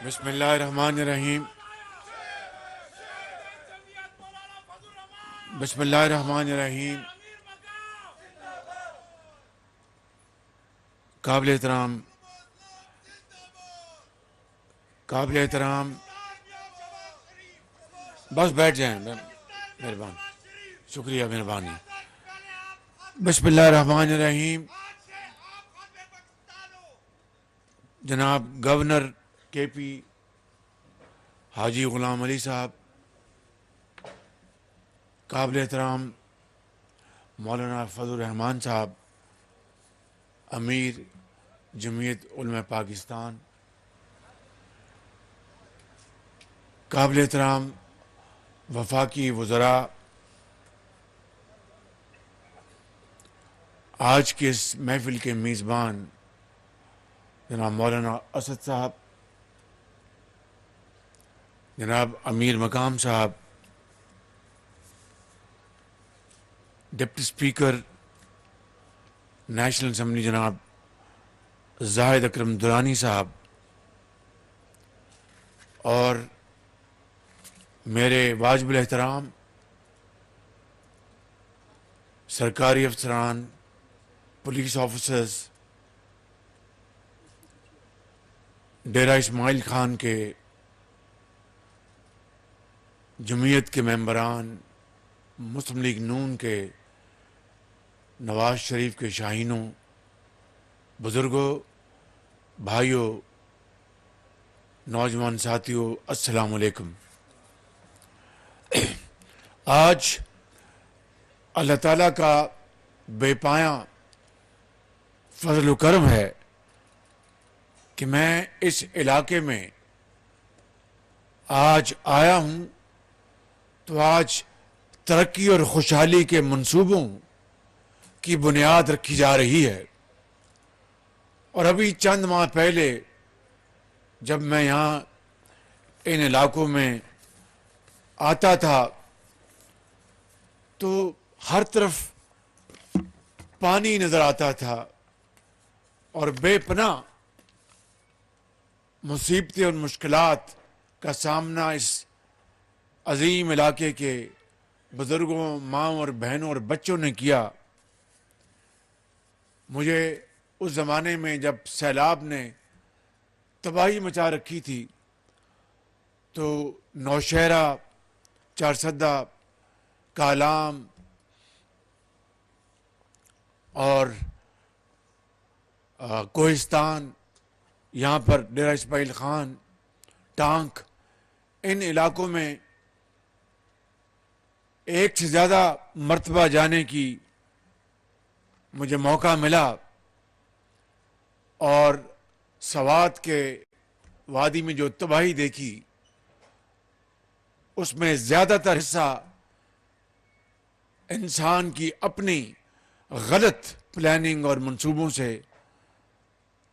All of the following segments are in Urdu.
بسم اللہ الرحمن الرحیم. بسم اللہ الرحمن الرحیم. قابل احترام بس بیٹھ جائیں. مہربان، شکریہ، مہربانی. بسم اللہ الرحمن الرحیم. جناب گورنر کے پی حاجی غلام علی صاحب، قابل احترام مولانا فضل الرحمان صاحب، امیر جمعیت علماء پاکستان، قابل احترام وفاقی وزراء، آج کے اس محفل کے میزبان جناب مولانا اسد صاحب، جناب امیر مقام صاحب، ڈپٹی اسپیکر نیشنل اسمبلی جناب زاہد اکرم درانی صاحب، اور میرے واجب الاحترام سرکاری افسران، پولیس آفیسرز، ڈیرہ اسماعیل خان کے جمعیت کے ممبران، مسلم لیگ نون کے، نواز شریف کے شاہینوں، بزرگوں، بھائیوں، نوجوان ساتھیوں، السلام علیکم. آج اللہ تعالیٰ کا بے پایاں فضل و کرم ہے کہ میں اس علاقے میں آج آیا ہوں، تو آج ترقی اور خوشحالی کے منصوبوں کی بنیاد رکھی جا رہی ہے. اور ابھی چند ماہ پہلے جب میں یہاں ان علاقوں میں آتا تھا تو ہر طرف پانی نظر آتا تھا اور بے پناہ مصیبتیں اور مشکلات کا سامنا اس عظیم علاقے کے بزرگوں، ماؤں اور بہنوں اور بچوں نے کیا. مجھے اس زمانے میں جب سیلاب نے تباہی مچا رکھی تھی تو نوشہرہ، چارسدہ، کالام اور کوہستان، یہاں پر ڈیرہ اسماعیل خان، ٹانک، ان علاقوں میں ایک سے زیادہ مرتبہ جانے کی مجھے موقع ملا، اور سوات کے وادی میں جو تباہی دیکھی اس میں زیادہ تر حصہ انسان کی اپنی غلط پلاننگ اور منصوبوں سے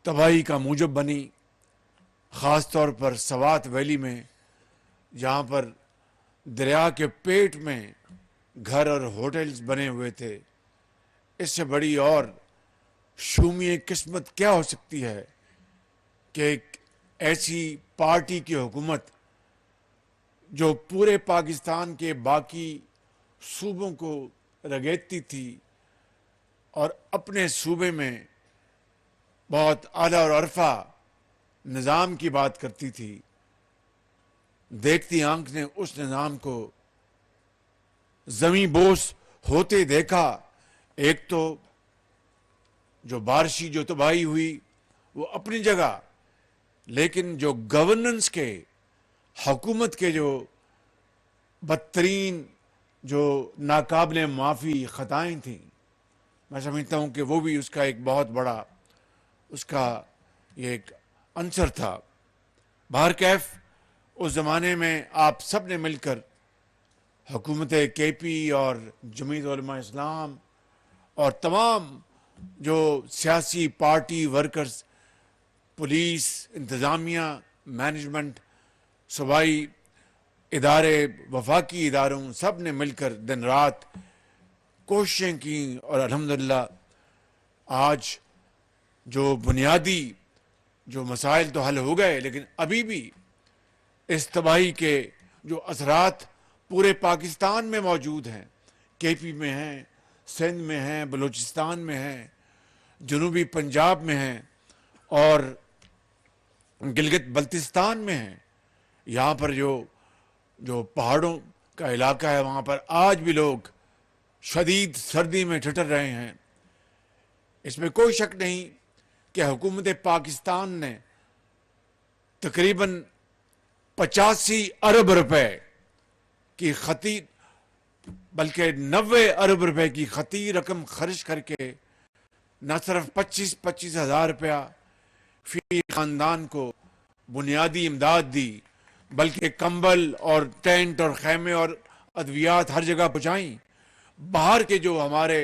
تباہی کا موجب بنی. خاص طور پر سوات ویلی میں جہاں پر دریا کے پیٹ میں گھر اور ہوٹلز بنے ہوئے تھے. اس سے بڑی اور شومی قسمت کیا ہو سکتی ہے کہ ایک ایسی پارٹی کی حکومت جو پورے پاکستان کے باقی صوبوں کو رگیدتی تھی اور اپنے صوبے میں بہت اعلیٰ اور عرفہ نظام کی بات کرتی تھی، دیکھتی آنکھ نے اس نظام کو زمیں بوس ہوتے دیکھا. ایک تو جو بارشی جو تباہی ہوئی وہ اپنی جگہ، لیکن جو گورننس کے، حکومت کے جو بدترین، جو ناقابل معافی خطائیں تھیں، میں سمجھتا ہوں کہ وہ بھی اس کا ایک بہت بڑا اس کا یہ ایک عنصر تھا. بہرکیف اس زمانے میں آپ سب نے مل کر حکومت کے پی اور جمعیت علماء اسلام اور تمام جو سیاسی پارٹی ورکرز، پولیس، انتظامیہ، مینجمنٹ، صوبائی ادارے، وفاقی اداروں، سب نے مل کر دن رات کوششیں کی، اور الحمدللہ آج جو بنیادی جو مسائل تو حل ہو گئے، لیکن ابھی بھی اس تباہی کے جو اثرات پورے پاکستان میں موجود ہیں، کے پی میں ہیں، سندھ میں ہیں، بلوچستان میں ہیں، جنوبی پنجاب میں ہیں اور گلگت بلتستان میں ہیں، یہاں پر جو پہاڑوں کا علاقہ ہے وہاں پر آج بھی لوگ شدید سردی میں ٹھٹر رہے ہیں۔ اس میں کوئی شک نہیں کہ حکومت پاکستان نے تقریباً 85 ارب روپے کی خطی بلکہ 90 ارب روپے کی خطی رقم خرچ کر کے نہ صرف 25 ہزار روپیہ فی خاندان کو بنیادی امداد دی، بلکہ کمبل اور ٹینٹ اور خیمے اور ادویات ہر جگہ پہنچائیں۔ باہر کے جو ہمارے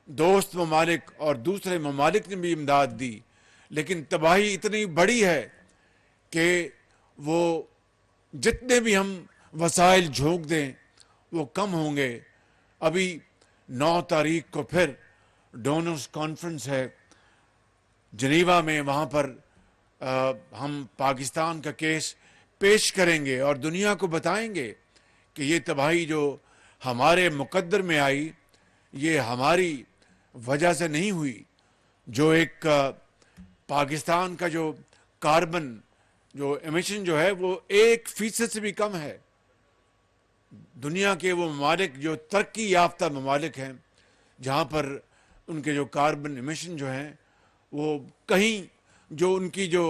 دوست ممالک اور دوسرے ممالک نے بھی امداد دی، لیکن تباہی اتنی بڑی ہے کہ وہ جتنے بھی ہم وسائل جھونک دیں وہ کم ہوں گے۔ ابھی 9 تاریخ کو پھر ڈونرز کانفرنس ہے جنیوا میں، وہاں پر ہم پاکستان کا کیس پیش کریں گے اور دنیا کو بتائیں گے کہ یہ تباہی جو ہمارے مقدر میں آئی یہ ہماری وجہ سے نہیں ہوئی۔ جو ایک پاکستان کا جو کاربن جو ایمیشن جو ہے وہ 1% سے بھی کم ہے۔ دنیا کے وہ ممالک جو ترقی یافتہ ممالک ہیں جہاں پر ان کے جو کاربن ایمیشن جو ہیں وہ کہیں جو ان کی جو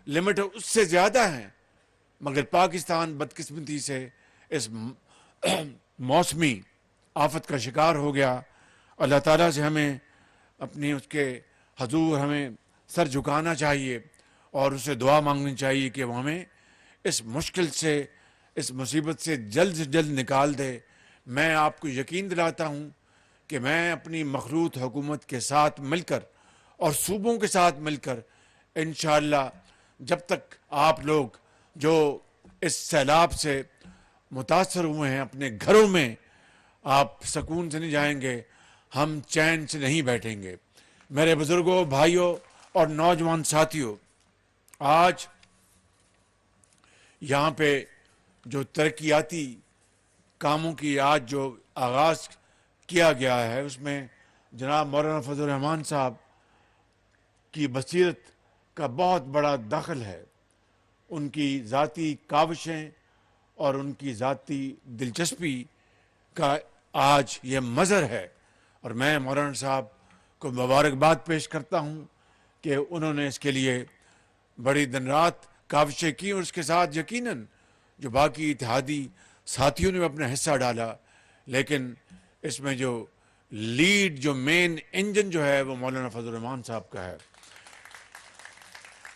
لمٹ ہے اس سے زیادہ ہیں، مگر پاکستان بدقسمتی سے اس موسمی آفت کا شکار ہو گیا۔ اللہ تعالیٰ سے ہمیں اپنی اس کے حضور ہمیں سر جھکانا چاہیے اور اسے دعا مانگنی چاہیے کہ وہ ہمیں اس مشکل سے، اس مصیبت سے جلد نکال دے۔ میں آپ کو یقین دلاتا ہوں کہ میں اپنی مخلوط حکومت کے ساتھ مل کر اور صوبوں کے ساتھ مل کر انشاءاللہ جب تک آپ لوگ جو اس سیلاب سے متاثر ہوئے ہیں اپنے گھروں میں آپ سکون سے نہیں جائیں گے، ہم چین سے نہیں بیٹھیں گے۔ میرے بزرگوں، بھائیوں اور نوجوان ساتھیوں، آج یہاں پہ جو ترقیاتی کاموں کی آج جو آغاز کیا گیا ہے اس میں جناب مولانا فضل الرحمان صاحب کی بصیرت کا بہت بڑا دخل ہے، ان کی ذاتی کاوشیں اور ان کی ذاتی دلچسپی کا آج یہ مظہر ہے، اور میں مولانا صاحب کو مبارکباد پیش کرتا ہوں کہ انہوں نے اس کے لیے بڑی دن رات کاوشیں کی، اور اس کے ساتھ یقیناً جو باقی اتحادی ساتھیوں نے بھی اپنا حصہ ڈالا، لیکن اس میں جو لیڈ جو مین انجن جو ہے وہ مولانا فضل الرحمان صاحب کا ہے۔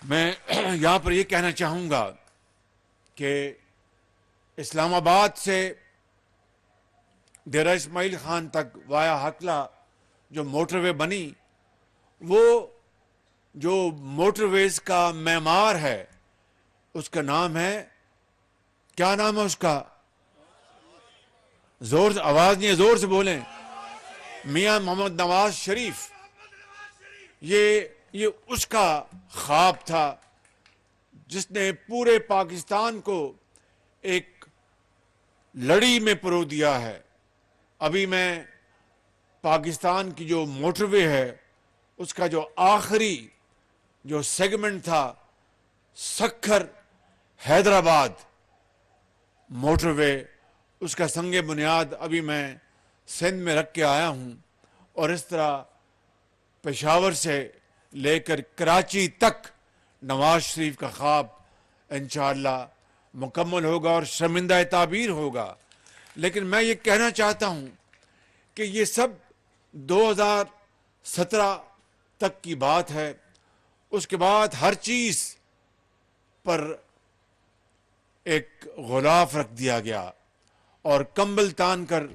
میں یہاں پر یہ کہنا چاہوں گا کہ اسلام آباد سے ڈیرہ اسماعیل خان تک وایا ہکلا جو موٹر وے بنی، وہ جو موٹر ویز کا معمار ہے اس کا نام ہے، کیا نام ہے اس کا؟ زور سے آواز نہیں ہے، زور سے بولیں۔ میاں محمد نواز شریف۔ یہ اس کا خواب تھا جس نے پورے پاکستان کو ایک لڑی میں پرو دیا ہے۔ ابھی میں پاکستان کی جو موٹر وے ہے اس کا جو آخری جو سیگمنٹ تھا سکھر حیدرآباد موٹر وے، اس کا سنگ بنیاد ابھی میں سندھ میں رکھ کے آیا ہوں، اور اس طرح پشاور سے لے کر کراچی تک نواز شریف کا خواب انشاءاللہ مکمل ہوگا اور شرمندہ تعبیر ہوگا۔ لیکن میں یہ کہنا چاہتا ہوں کہ یہ سب 2017 تک کی بات ہے، اس کے بعد ہر چیز پر ایک غلاف رکھ دیا گیا اور کمبل تان کر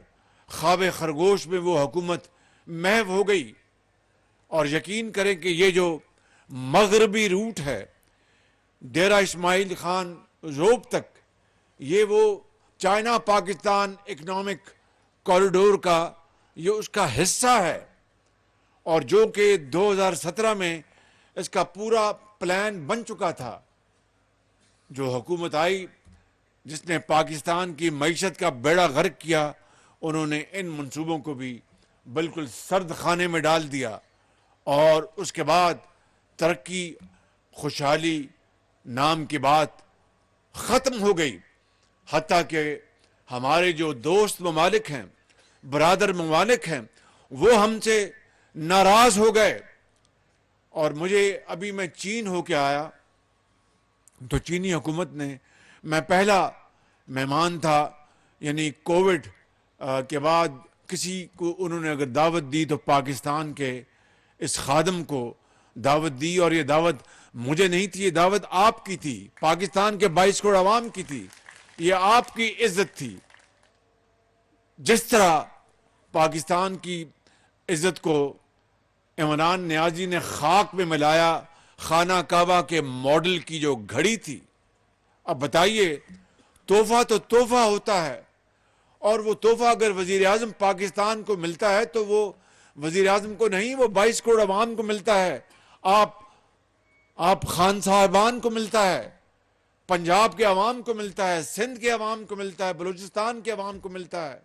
خواب خرگوش میں وہ حکومت محو ہو گئی۔ اور یقین کریں کہ یہ جو مغربی روٹ ہے ڈیرہ اسماعیل خان روپ تک، یہ وہ چائنا پاکستان اکنامک کوریڈور کا یہ اس کا حصہ ہے، اور جو کہ 2017 میں اس کا پورا پلان بن چکا تھا۔ جو حکومت آئی جس نے پاکستان کی معیشت کا بیڑا غرق کیا، انہوں نے ان منصوبوں کو بھی بالکل سرد خانے میں ڈال دیا، اور اس کے بعد ترقی، خوشحالی نام کی بات ختم ہو گئی۔ حتیٰ کہ ہمارے جو دوست ممالک ہیں، برادر ممالک ہیں، وہ ہم سے ناراض ہو گئے۔ اور مجھے ابھی میں چین ہو کے آیا تو چینی حکومت نے، میں پہلا مہمان تھا، یعنی کووڈ کے بعد کسی کو انہوں نے اگر دعوت دی تو پاکستان کے اس خادم کو دعوت دی، اور یہ دعوت مجھے نہیں تھی، یہ دعوت آپ کی تھی، پاکستان کے 22 کروڑ عوام کی تھی، یہ آپ کی عزت تھی۔ جس طرح پاکستان کی عزت کو عمران نیازی نے خاک میں ملایا، خانہ کعبہ کے ماڈل کی جو گھڑی تھی، اب بتائیے، تحفہ تو تحفہ ہوتا ہے، اور وہ تحفہ اگر وزیر اعظم پاکستان کو ملتا ہے تو وہ وزیر اعظم کو نہیں، وہ 22 کروڑ عوام کو ملتا ہے، آپ خان صاحبان کو ملتا ہے، پنجاب کے عوام کو ملتا ہے، سندھ کے عوام کو ملتا ہے، بلوچستان کے عوام کو ملتا ہے،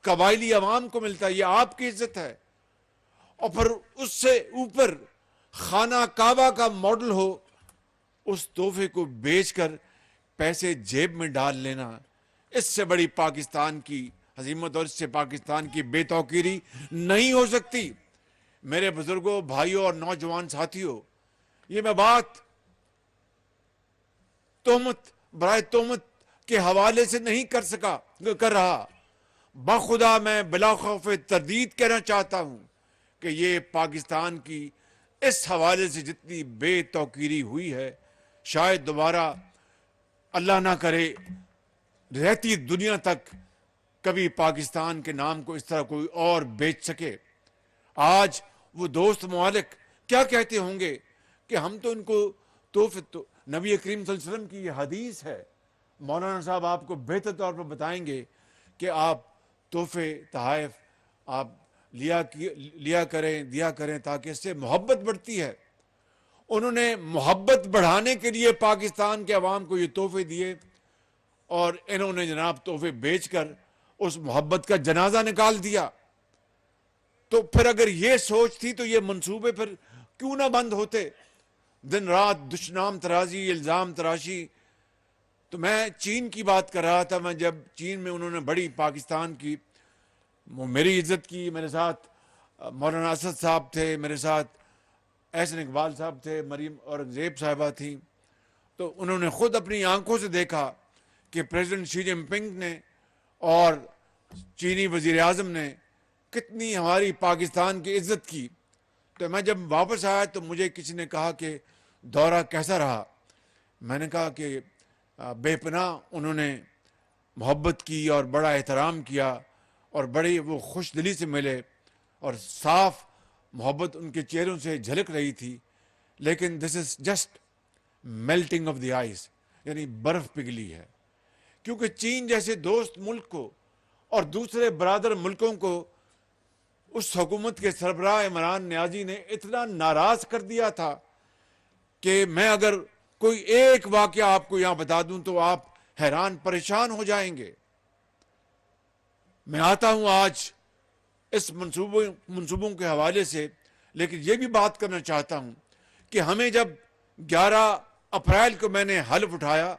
قبائلی عوام کو ملتا ہے، یہ آپ کی عزت ہے۔ اور پھر اس سے اوپر خانہ کعبہ کا ماڈل ہو، اس تحفے کو بیچ کر پیسے جیب میں ڈال لینا، اس سے بڑی پاکستان کی عظمت اور اس سے پاکستان کی بے توقیری نہیں ہو سکتی۔ میرے بزرگوں، بھائیوں اور نوجوان ساتھیوں، یہ میں بات تہمت برائے تہمت کے حوالے سے نہیں کر رہا، بخدا میں بلا خوف تردید کہنا چاہتا ہوں کہ یہ پاکستان کی اس حوالے سے جتنی بے توقیری ہوئی ہے، شاید دوبارہ اللہ نہ کرے رہتی دنیا تک کبھی پاکستان کے نام کو اس طرح کوئی اور بیچ سکے۔ آج وہ دوست ممالک کیا کہتے ہوں گے کہ ہم تو ان کو تحفے، تو نبی کریم صلی اللہ علیہ وسلم کی یہ حدیث ہے، مولانا صاحب آپ کو بہتر طور پر بتائیں گے کہ آپ تحفے، تحائف آپ دیا کریں تاکہ اس سے محبت بڑھتی ہے۔ انہوں نے محبت بڑھانے کے لیے پاکستان کے عوام کو یہ تحفے دیے، اور انہوں نے جناب تحفے بیچ کر اس محبت کا جنازہ نکال دیا۔ تو پھر اگر یہ سوچ تھی تو یہ منصوبے پھر کیوں نہ بند ہوتے؟ دن رات دشنام ترازی، الزام تراشی۔ تو میں چین کی بات کر رہا تھا، میں جب چین میں انہوں نے بڑی پاکستان کی، وہ میری عزت کی، میرے ساتھ مولانا اسد صاحب تھے، میرے ساتھ احسن اقبال صاحب تھے، مریم اورنگزیب صاحبہ تھیں، تو انہوں نے خود اپنی آنکھوں سے دیکھا کہ پریزیڈنٹ شی جن پنگ نے اور چینی وزیر اعظم نے کتنی ہماری پاکستان کی عزت کی۔ تو میں جب واپس آیا تو مجھے کسی نے کہا کہ دورہ کیسا رہا؟ میں نے کہا کہ بے پناہ انہوں نے محبت کی اور بڑا احترام کیا، اور بڑی وہ خوش دلی سے ملے، اور صاف محبت ان کے چہروں سے جھلک رہی تھی۔ لیکن this is just melting of the ice, یعنی برف پگھلی ہے، کیونکہ چین جیسے دوست ملک کو اور دوسرے برادر ملکوں کو اس حکومت کے سربراہ عمران نیازی نے اتنا ناراض کر دیا تھا کہ میں اگر کوئی ایک واقعہ آپ کو یہاں بتا دوں تو آپ حیران پریشان ہو جائیں گے۔ میں آتا ہوں آج اس منصوبوں کے حوالے سے، لیکن یہ بھی بات کرنا چاہتا ہوں کہ ہمیں جب 11 اپریل کو میں نے حلف اٹھایا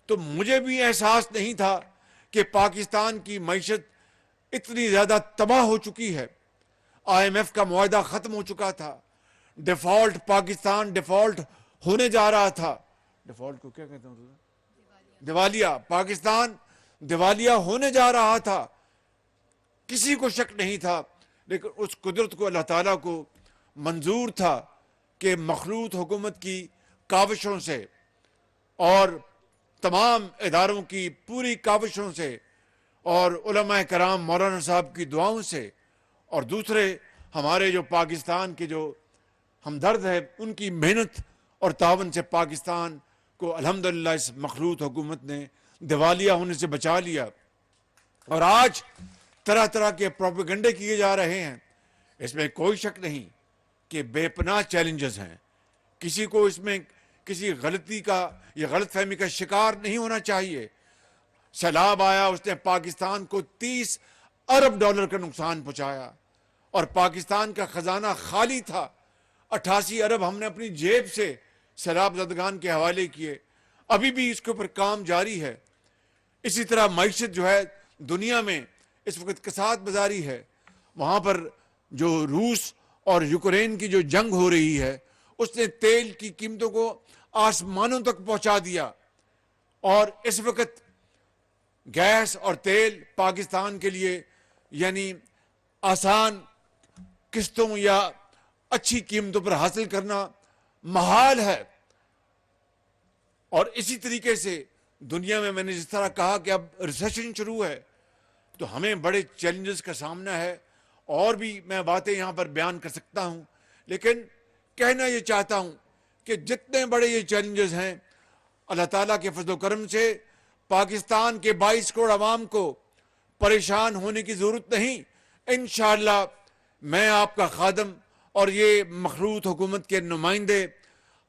تو مجھے بھی احساس نہیں تھا کہ پاکستان کی معیشت اتنی زیادہ تباہ ہو چکی ہے۔ آئی ایم ایف کا معاہدہ ختم ہو چکا تھا، ڈیفالٹ پاکستان ڈیفالٹ ہونے جا رہا تھا۔ ڈیفالٹ کو کیا کہتے ہیں؟ دیوالیہ، پاکستان دیوالیہ ہونے جا رہا تھا، کسی کو شک نہیں تھا، لیکن اس قدرت کو، اللہ تعالیٰ کو منظور تھا کہ مخلوط حکومت کی کاوشوں سے اور تمام اداروں کی پوری کاوشوں سے اور علماء کرام مولانا صاحب کی دعاؤں سے اور دوسرے ہمارے جو پاکستان کے جو ہمدرد ہیں ان کی محنت اور تعاون سے پاکستان کو الحمدللہ اس مخلوط حکومت نے دیوالیہ ہونے سے بچا لیا۔ اور آج طرح طرح کے پروپیگنڈے کیے جا رہے ہیں، اس میں کوئی شک نہیں کہ بے پناہ چیلنجز ہیں، کسی کو اس میں کسی غلطی کا یا غلط فہمی کا شکار نہیں ہونا چاہیے۔ سیلاب آیا, اس نے پاکستان کو $30 ارب کا نقصان پہنچایا, اور پاکستان کا خزانہ خالی تھا. 88 ارب ہم نے اپنی جیب سے سیلاب زدگان کے حوالے کیے. ابھی بھی اس کے اوپر کام جاری ہے. اسی طرح معیشت جو ہے دنیا میں اس وقت کساد بازاری ہے. وہاں پر جو روس اور یوکرین کی جو جنگ ہو رہی ہے, اس نے تیل کی قیمتوں کو آسمانوں تک پہنچا دیا, اور اس وقت گیس اور تیل پاکستان کے لیے یعنی آسان قسطوں یا اچھی قیمتوں پر حاصل کرنا محال ہے. اور اسی طریقے سے دنیا میں نے جس طرح کہا کہ اب ریسیشن شروع ہے, تو ہمیں بڑے چیلنجز کا سامنا ہے. اور بھی میں باتیں یہاں پر بیان کر سکتا ہوں, لیکن کہنا یہ چاہتا ہوں کہ جتنے بڑے یہ چیلنجز ہیں, اللہ تعالیٰ کے فضل و کرم سے پاکستان کے 22 کروڑ عوام کو پریشان ہونے کی ضرورت نہیں. انشاءاللہ میں آپ کا خادم اور یہ مخلوط حکومت کے نمائندے,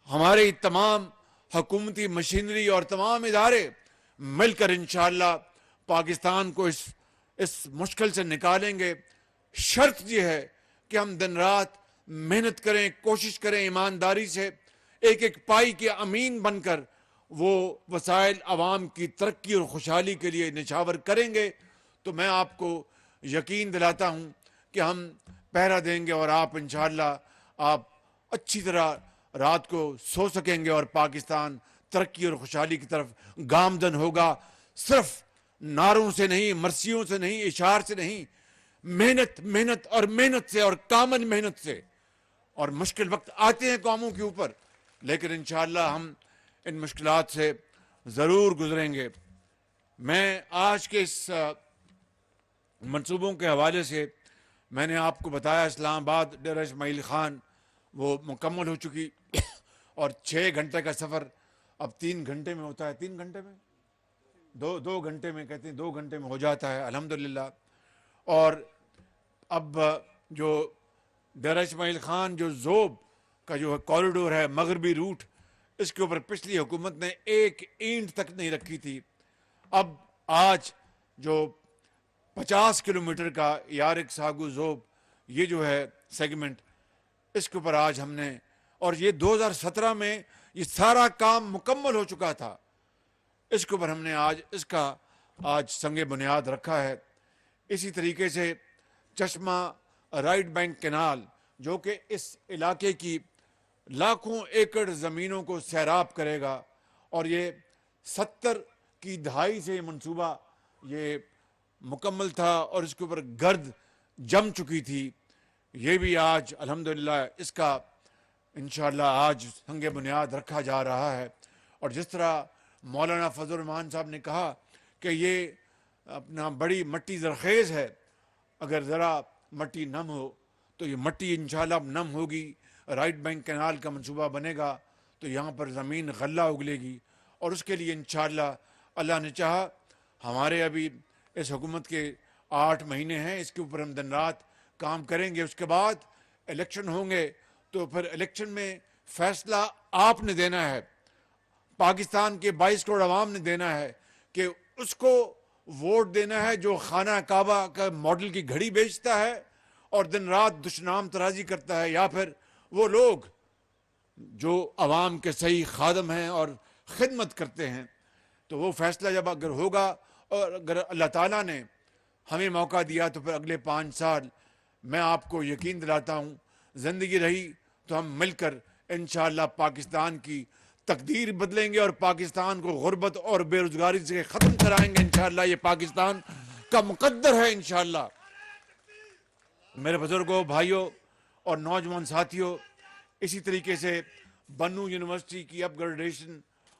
ہمارے تمام حکومتی مشینری اور تمام ادارے مل کر انشاءاللہ پاکستان کو اس مشکل سے نکالیں گے. شرط یہ ہے کہ ہم دن رات محنت کریں, کوشش کریں, ایمانداری سے ایک ایک پائی کے امین بن کر وہ وسائل عوام کی ترقی اور خوشحالی کے لیے نچھاور کریں گے. تو میں آپ کو یقین دلاتا ہوں کہ ہم پہرا دیں گے, اور آپ انشاءاللہ آپ اچھی طرح رات کو سو سکیں گے, اور پاکستان ترقی اور خوشحالی کی طرف گامزن ہوگا. صرف نعروں سے نہیں, مرثیوں سے نہیں, اشعار سے نہیں, محنت محنت اور محنت سے, اور کامل محنت سے. اور مشکل وقت آتے ہیں قوموں کے اوپر, لیکن انشاءاللہ ہم ان مشکلات سے ضرور گزریں گے. میں آج کے اس منصوبوں کے حوالے سے میں نے آپ کو بتایا اسلام آباد ڈیرہ اسماعیل خان وہ مکمل ہو چکی, اور 6 گھنٹے کا سفر اب 3 گھنٹے میں ہوتا ہے. 3 گھنٹے میں, 2 گھنٹے میں, کہتے ہیں 2 گھنٹے میں ہو جاتا ہے الحمدللہ. اور اب جو ڈیرہ اسماعیل خان جو ذوب کا جو کوریڈور ہے, مغربی روٹ, اس کے اوپر پچھلی حکومت نے ایک اینٹ تک نہیں رکھی تھی. اب آج جو 50 کلومیٹر کا یارک ساگو ذوب یہ جو ہے سیگمنٹ, اس کے اوپر آج ہم نے, اور یہ 2017 میں یہ سارا کام مکمل ہو چکا تھا, اس کے اوپر ہم نے اس کا سنگ بنیاد رکھا ہے. اسی طریقے سے چشمہ رائٹ بینک کینال جو کہ اس علاقے کی لاکھوں ایکڑ زمینوں کو سیراب کرے گا, اور یہ 70 کی دہائی سے یہ منصوبہ یہ مکمل تھا, اور اس کے اوپر گرد جم چکی تھی. یہ بھی آج الحمدللہ اس کا انشاءاللہ آج سنگ بنیاد رکھا جا رہا ہے. اور جس طرح مولانا فضل الرحمان صاحب نے کہا کہ یہ اپنا بڑی مٹی زرخیز ہے, اگر ذرا مٹی نم ہو تو یہ مٹی انشاءاللہ اب نم ہوگی. رائٹ بینک کینال کا منصوبہ بنے گا تو یہاں پر زمین غلہ اگلے گی, اور اس کے لیے انشاءاللہ اللہ نے چاہا ہمارے ابھی اس حکومت کے 8 مہینے ہیں, اس کے اوپر ہم دن رات کام کریں گے. اس کے بعد الیکشن ہوں گے تو پھر الیکشن میں فیصلہ آپ نے دینا ہے, پاکستان کے 22 کروڑ عوام نے دینا ہے کہ اس کو ووٹ دینا ہے جو خانہ کعبہ کا ماڈل کی گھڑی بیچتا ہے اور دن رات دشنام ترازی کرتا ہے, یا پھر وہ لوگ جو عوام کے صحیح خادم ہیں اور خدمت کرتے ہیں. تو وہ فیصلہ جب اگر ہوگا, اور اگر اللہ تعالیٰ نے ہمیں موقع دیا تو پھر اگلے 5 سال میں آپ کو یقین دلاتا ہوں زندگی رہی تو ہم مل کر انشاءاللہ پاکستان کی تقدیر بدلیں گے, اور پاکستان کو غربت اور بے روزگاری سے ختم کرائیں گے. انشاءاللہ یہ پاکستان کا مقدر ہے انشاءاللہ. میرے بزرگوں, بھائیوں اور نوجوان ساتھیوں, اسی طریقے سے بنو یونیورسٹی کی اپ گریڈیشن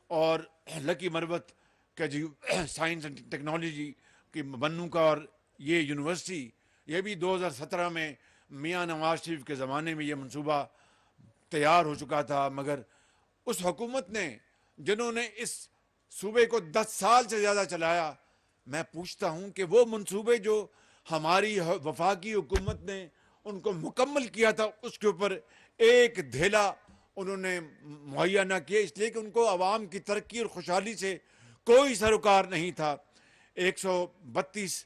اور لکی مروت کا جو سائنس اینڈ ٹیکنالوجی کی بنو کا, اور یہ یونیورسٹی یہ بھی 2017 میں میاں نواز شریف کے زمانے میں یہ منصوبہ تیار ہو چکا تھا. مگر اس حکومت نے جنہوں نے اس صوبے کو 10 سال سے زیادہ چلایا, میں پوچھتا ہوں کہ وہ منصوبے جو ہماری وفاقی حکومت نے ان کو مکمل کیا تھا اس کے اوپر ایک دھیلا انہوں نے مہیا نہ کیا, اس لیے کہ ان کو عوام کی ترقی اور خوشحالی سے کوئی سروکار نہیں تھا. 132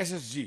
SSG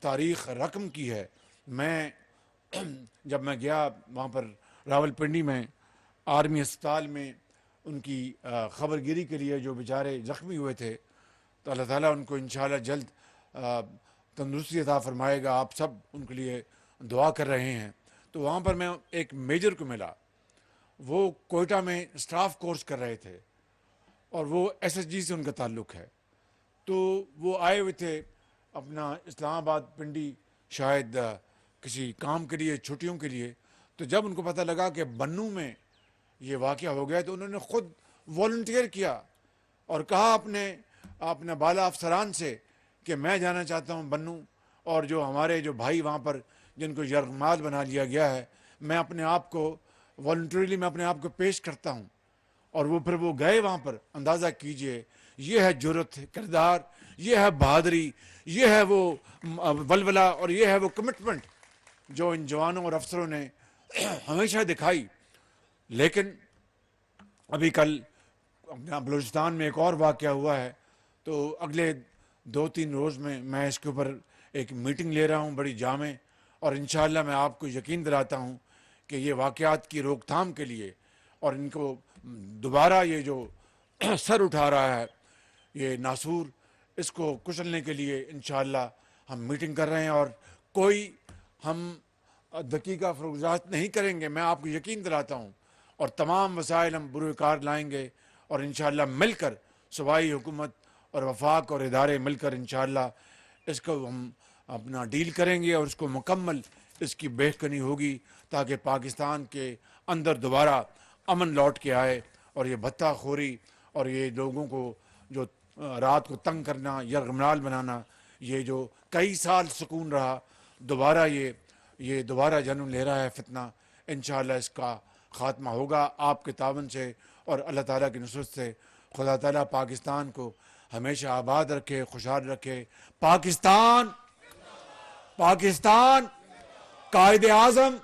تاریخ رقم کی ہے. میں جب میں گیا وہاں پر راولپنڈی میں آرمی اسپتال میں ان کی خبر گیری کے لیے، جو بیچارے زخمی ہوئے تھے، تو اللہ تعالیٰ ان کو انشاءاللہ جلد تندرستی عطا فرمائے گا. آپ سب ان کے لیے دعا کر رہے ہیں. تو وہاں پر میں ایک میجر کو ملا، وہ کوئٹہ میں اسٹاف کورس کر رہے تھے اور وہ ایس ایس جی سے ان کا تعلق ہے. تو وہ آئے ہوئے تھے اپنا اسلام آباد پنڈی شاید کسی کام کے لیے، چھٹیوں کے لیے. تو جب ان کو پتہ لگا کہ بنوں میں یہ واقعہ ہو گیا تو انہوں نے خود والنٹیئر کیا اور کہا اپنے بالا افسران سے کہ میں جانا چاہتا ہوں بنوں، اور جو ہمارے جو بھائی وہاں پر جن کو یرغمال بنا لیا گیا ہے، میں اپنے آپ کو والنٹریلی میں اپنے آپ کو پیش کرتا ہوں. اور پھر وہ گئے وہاں پر. اندازہ کیجئے، یہ ہے جرأت کردار، یہ ہے بہادری، یہ ہے وہ ولولہ، اور یہ ہے وہ کمٹمنٹ جو ان جوانوں اور افسروں نے ہمیشہ دکھائی. لیکن ابھی کل اپنا بلوچستان میں ایک اور واقعہ ہوا ہے. تو اگلے 2-3 روز میں اس کے اوپر ایک میٹنگ لے رہا ہوں بڑی جامع، اور انشاءاللہ میں آپ کو یقین دلاتا ہوں کہ یہ واقعات کی روک تھام کے لیے اور ان کو دوبارہ یہ جو سر اٹھا رہا ہے یہ ناسور، اس کو کچلنے کے لیے انشاءاللہ ہم میٹنگ کر رہے ہیں. اور کوئی ہم دقیقہ فروغات نہیں کریں گے، میں آپ کو یقین دلاتا ہوں. اور تمام وسائل ہم بروئے کار لائیں گے، اور انشاءاللہ مل کر صوبائی حکومت اور وفاق اور ادارے مل کر انشاءاللہ اس کو ہم اپنا ڈیل کریں گے، اور اس کو مکمل اس کی بہکنی ہوگی تاکہ پاکستان کے اندر دوبارہ امن لوٹ کے آئے. اور یہ بھتہ خوری اور یہ لوگوں کو جو رات کو تنگ کرنا، یرغمال بنانا، یہ جو کئی سال سکون رہا، دوبارہ یہ دوبارہ جنم لے رہا ہے فتنہ. انشاءاللہ اس کا خاتمہ ہوگا آپ کے تعاون سے اور اللہ تعالیٰ کی نصرت سے. خدا تعالیٰ پاکستان کو ہمیشہ آباد رکھے، خوشحال رکھے. پاکستان، قائد اعظم